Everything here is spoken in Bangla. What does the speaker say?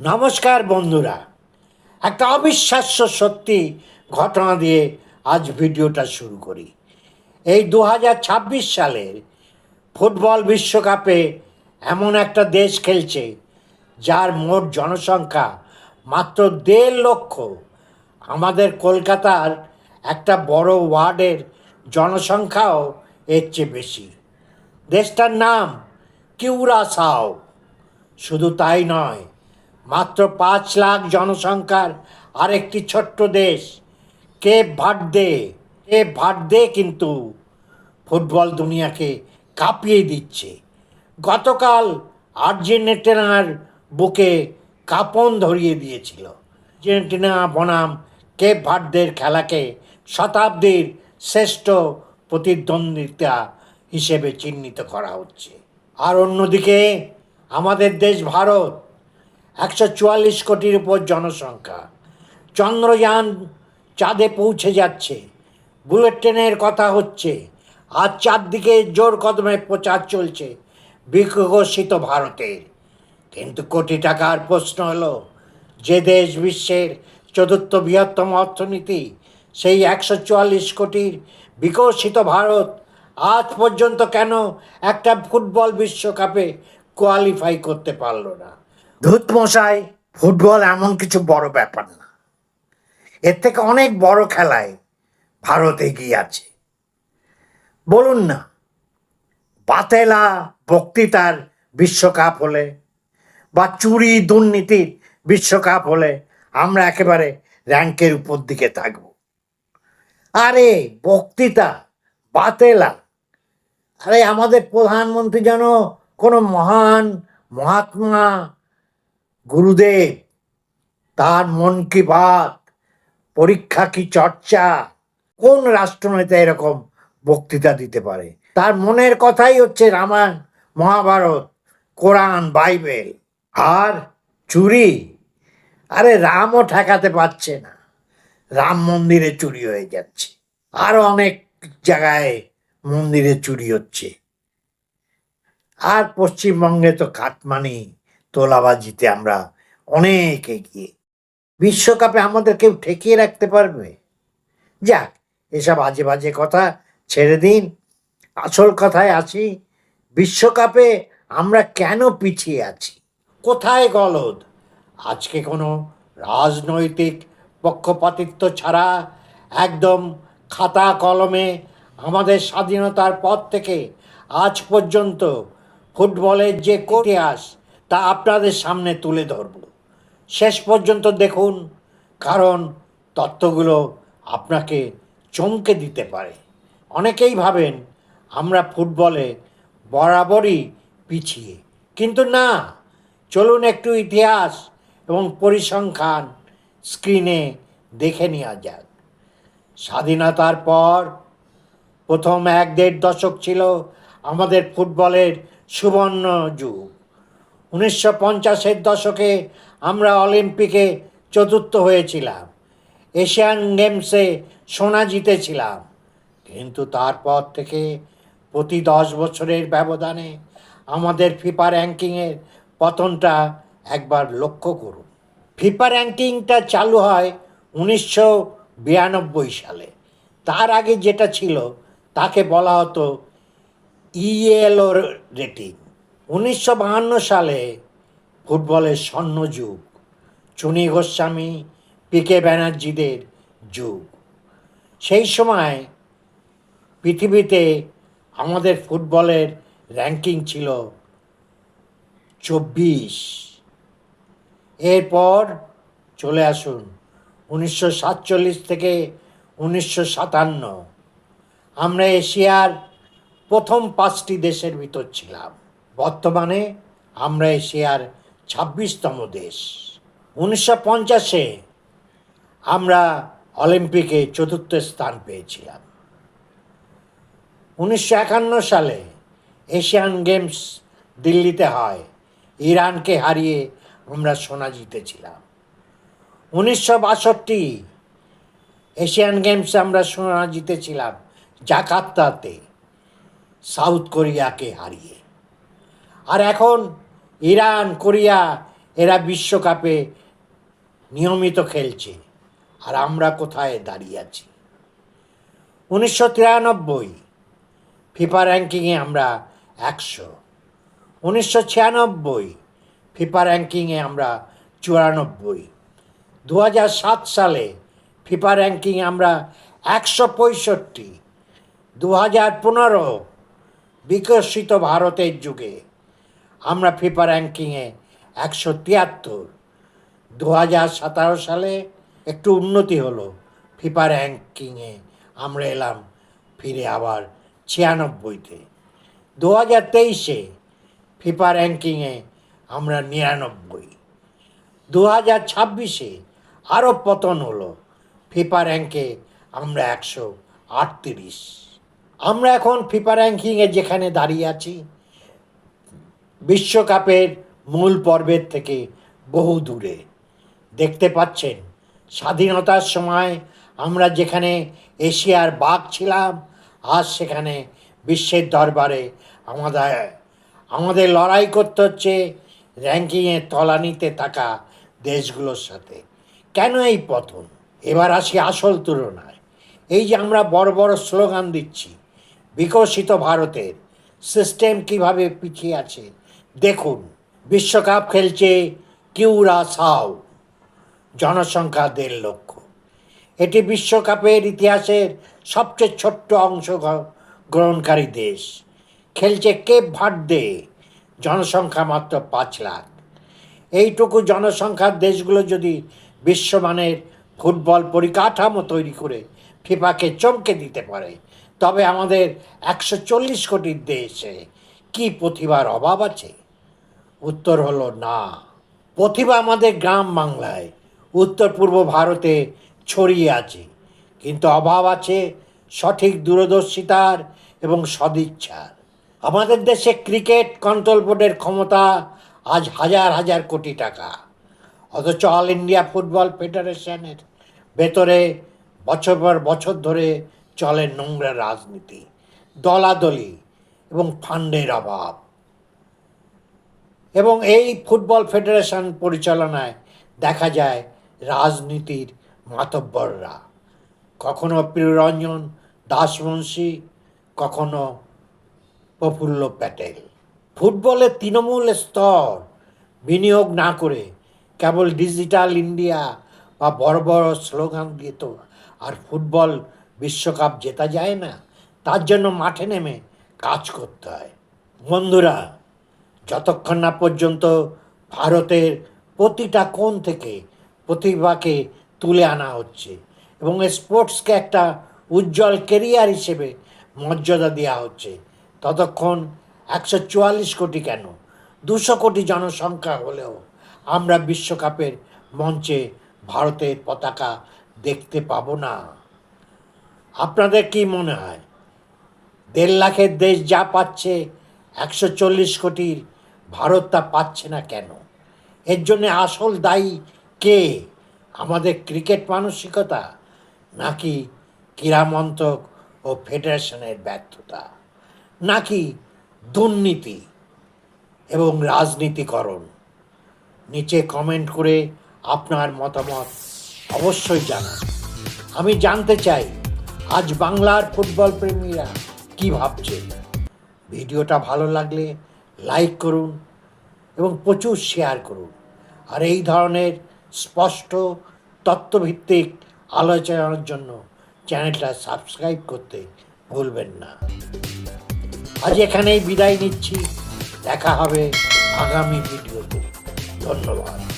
নমস্কার বন্ধুরা, একটা অবিশ্বাস্য সত্যি ঘটনা দিয়ে আজ ভিডিওটা শুরু করি। এই 2026 সালের ফুটবল বিশ্বকাপে এমন একটা দেশ খেলছে যার মোট জনসংখ্যা মাত্র 1.5 লক্ষ। আমাদের কলকাতার একটা বড় ওয়ার্ডের জনসংখ্যাও এর চেয়ে বেশি। দেশটার নাম কিউরাসাও। শুধু তাই নয়, মাত্র 5 লাখ জনসংখ্যার আরেকটি ছোট্ট দেশ কেপ ভার্দে কিন্তু ফুটবল দুনিয়াকে কাঁপিয়ে দিচ্ছে। গতকাল আর্জেন্টিনার বুকে কাঁপন ধরিয়ে দিয়েছিল। আর্জেন্টিনা বনাম কেপ ভার্দের খেলাকে শতাব্দীর শ্রেষ্ঠ প্রতিদ্বন্দ্বিতা হিসেবে চিহ্নিত করা হচ্ছে। আর অন্যদিকে আমাদের দেশ ভারত, 144 কোটির উপর জনসংখ্যা। চন্দ্রযান চাঁদে পৌঁছে যাচ্ছে, বুলেট ট্রেনের কথা হচ্ছে, আর চারদিকে জোর কদমে প্রচার চলছে বিকশিত ভারতের। কিন্তু কোটি টাকার প্রশ্ন হলো, যে দেশ বিশ্বের চতুর্থ বৃহত্তম অর্থনীতি, সেই 144 কোটির বিকশিত ভারত আজ পর্যন্ত কেন একটা ফুটবল বিশ্বকাপে কোয়ালিফাই করতে পারলো না? ধুত মশাই, ফুটবল এমন কিছু বড় ব্যাপার না। এর থেকে অনেক বড় খেলায় ভারত এগিয়ে আছে। বলুন না, বাতেলা বক্তৃতার বিশ্বকাপ হলে বা চুরি দুর্নীতির বিশ্বকাপ হলে আমরা একেবারে র্যাঙ্কের উপর দিকে থাকব। আরে বক্তৃতা, বাতেলা, আরে আমাদের প্রধানমন্ত্রী যেন কোনো মহান মহাত্মা গুরুদেব। তার মন কি বাত, পরীক্ষা কি চর্চা, কোন রাষ্ট্রনেতা এরকম বক্তৃতা দিতে পারে? তার মনের কথাই হচ্ছে রামায়ণ, মহাভারত, কোরআন, বাইবেল। আর চুরি, আরে রামও ঠেকাতে পারছে না, রাম মন্দিরে চুরি হয়ে যাচ্ছে, আরো অনেক জায়গায় মন্দিরে চুরি হচ্ছে। আর পশ্চিমবঙ্গে তো কাটমানি তোলাবাজিতে আমরা অনেক এগিয়ে। বিশ্বকাপে আমাদের কেউ ঠেকিয়ে রাখতে পারবে? যাক, এসব আজে বাজে কথা ছেড়ে দিন, আসল কথায় আসি। বিশ্বকাপে আমরা কেন পিছিয়ে আছি? কোথায় গলদ? আজকে কোনো রাজনৈতিক পক্ষপাতিত্ব ছাড়া একদম খাতা কলমে আমাদের স্বাধীনতার পর থেকে আজ পর্যন্ত ফুটবলের যে ইতিহাস তা আপনাদের সামনে তুলে ধরব। শেষ পর্যন্ত দেখুন, কারণ তত্ত্বগুলো আপনাকে চমকে দিতে পারে। অনেকেই ভাবেন আমরা ফুটবলে বরাবরই পিছিয়ে, কিন্তু না। চলুন একটু ইতিহাস এবং পরিসংখ্যান স্ক্রিনে দেখে নেওয়া যাক। স্বাধীনতার পর প্রথম 1-1.5 দশক ছিল আমাদের ফুটবলের সুবর্ণ যুগ। 1950-এর দশকে আমরা অলিম্পিকে চতুর্থ হয়েছিলাম, এশিয়ান গেমসে সোনা জিতেছিলাম। কিন্তু তারপর থেকে প্রতি 10 বছরের ব্যবধানে আমাদের ফিফা র্যাঙ্কিংয়ের পতনটা একবার লক্ষ্য করুন। ফিফা র্যাঙ্কিংটা চালু হয় 1992 সালে। তার আগে যেটা ছিল তাকে বলা হতো ইএলও রেটিং। 1952 সালে ফুটবলের স্বর্ণযুগ, চুনি গোস্বামী, পিকে ব্যানার্জিদের যুগ। সেই সময় পৃথিবীতে আমাদের ফুটবলের র্যাঙ্কিং ছিল 24। এরপর চলে আসুন 1947 থেকে 1957। আমরা এশিয়ার প্রথম 5টি দেশের ভিতর ছিলাম। বর্তমানে আমরা এশিয়ার 26তম দেশ। 1950-এ আমরা অলিম্পিকে চতুর্থ স্থান পেয়েছিলাম। 1951 সালে এশিয়ান গেমস দিল্লিতে হয়, ইরানকে হারিয়ে আমরা সোনা জিতেছিলাম। 1962 এশিয়ান গেমসে আমরা সোনা জিতেছিলাম জাকার্তাতে, সাউথ কোরিয়াকে হারিয়ে। আর এখন ইরান, কোরিয়া এরা বিশ্বকাপে নিয়মিত খেলছে, আর আমরা কোথায় দাঁড়িয়ে আছি। 1993 ফিফা র্যাঙ্কিংয়ে আমরা 100, 1996 ফিফা র্যাঙ্কিংয়ে আমরা 94, 2007 সালে ফিফা র্যাঙ্কিংয়ে আমরা 165, 2015 বিকশিত ভারতের যুগে আমরা ফিফা র্যাঙ্কিংয়ে 173, 2017 সালে একটু উন্নতি হলো, ফিফা র্যাঙ্কিংয়ে আমরা এলাম ফিরে আবার 96-তে। 2023 ফিফা র্যাঙ্কিংয়ে আমরা 99, 2026 আরও পতন হলো, ফিফা র্যাঙ্কে আমরা 138। আমরা এখন ফিফা র্যাঙ্কিংয়ে যেখানে দাঁড়িয়ে আছি, বিশ্বকাপের মূল পর্বের থেকে বহু দূরে। দেখতে পাচ্ছেন, স্বাধীনতার সময় আমরা যেখানে এশিয়ার বাঘ ছিলাম, আজ সেখানে বিশ্বের দরবারে আমাদের লড়াই করতে হচ্ছে র্যাঙ্কিংয়ে তলানিতে থাকা দেশগুলোর সাথে। কেন এই পতন? এবার আসি আসল তুলনায়। এই যে আমরা বড় বড় স্লোগান দিচ্ছি, বিকশিত ভারতের সিস্টেম কিভাবে পিছিয়ে আছে দেখুন। বিশ্বকাপ খেলছে কিউরাসাও, জনসংখ্যা 1.5 লক্ষ। এটি বিশ্বকাপের ইতিহাসের সবচেয়ে ছোট্ট অংশগ্রহণকারী দেশ। খেলছে কেপ ভার্দে, জনসংখ্যা মাত্র 5 লাখ। এইটুকু জনসংখ্যার দেশগুলো যদি বিশ্বমানের ফুটবল পরিকাঠামো তৈরি করে ফিফাকে চমকে দিতে পারে, তবে আমাদের 140 কোটির দেশে কি প্রতিভার অভাব আছে? উত্তর হলো না। প্রতিভা আমাদের গ্রাম বাংলায়, উত্তর পূর্ব ভারতে ছড়িয়ে আছে, কিন্তু অভাব আছে সঠিক দূরদর্শিতার এবং সদিচ্ছার। আমাদের দেশে ক্রিকেট কন্ট্রোল বোর্ডের ক্ষমতা আজ হাজার হাজার কোটি টাকা, অথচ অল ইন্ডিয়া ফুটবল ফেডারেশনের ভেতরে বছর পর বছর ধরে চলে নোংরা রাজনীতি, দলাদলি এবং ফান্ডের অভাব। এবং এই ফুটবল ফেডারেশন পরিচালনায় দেখা যায় রাজনীতির মাতব্বররা, কখনো প্রিয়রঞ্জন দাসমুন্সি, কখনো প্রফুল্ল প্যাটেল। ফুটবলের তৃণমূল স্তর বিনিয়োগ না করে কেবল ডিজিটাল ইন্ডিয়া বা বড় বড় স্লোগান দিয়ে তো আর ফুটবল বিশ্বকাপ জেতা যায় না। তার জন্য মাঠে নেমে কাজ করতে হয়। বন্ধুরা, যতক্ষণ না পর্যন্ত ভারতের প্রতিটা কোণ থেকে প্রতিভাকে তুলে আনা হচ্ছে এবং স্পোর্টসকে একটা উজ্জ্বল কেরিয়ার হিসেবে মর্যাদা দেওয়া হচ্ছে, ততক্ষণ 144 কোটি কেন 200 কোটি জনসংখ্যা হলেও আমরা বিশ্বকাপের মঞ্চে ভারতের পতাকা দেখতে পাবো না। আপনাদের কি মনে হয়, 1.5 লাখের দেশ যা পাচ্ছে 140 কোটির ভারত তা পাচ্ছে না কেন? এর জন্য আসল দায়ী কে? আমাদের ক্রিকেট মানসিকতা, নাকি ক্রীড়া মন্ত্রক ও ফেডারেশনের ব্যর্থতা, নাকি দুর্নীতি এবং রাজনীতিকরণ? নিচে কমেন্ট করে আপনার মতামত অবশ্যই জানান। আমি জানতে চাই আজ বাংলার ফুটবল প্রেমীরা কি ভাবছে। ভিডিওটা ভালো লাগলে লাইক করুন এবং প্রচুর শেয়ার করুন। আর এই ধরনের স্পষ্ট তথ্যভিত্তিক আলোচনার জন্য চ্যানেলটা সাবস্ক্রাইব করতে ভুলবেন না। আজ এখানেই বিদায় নিচ্ছি, দেখা হবে আগামী ভিডিওতে। ধন্যবাদ।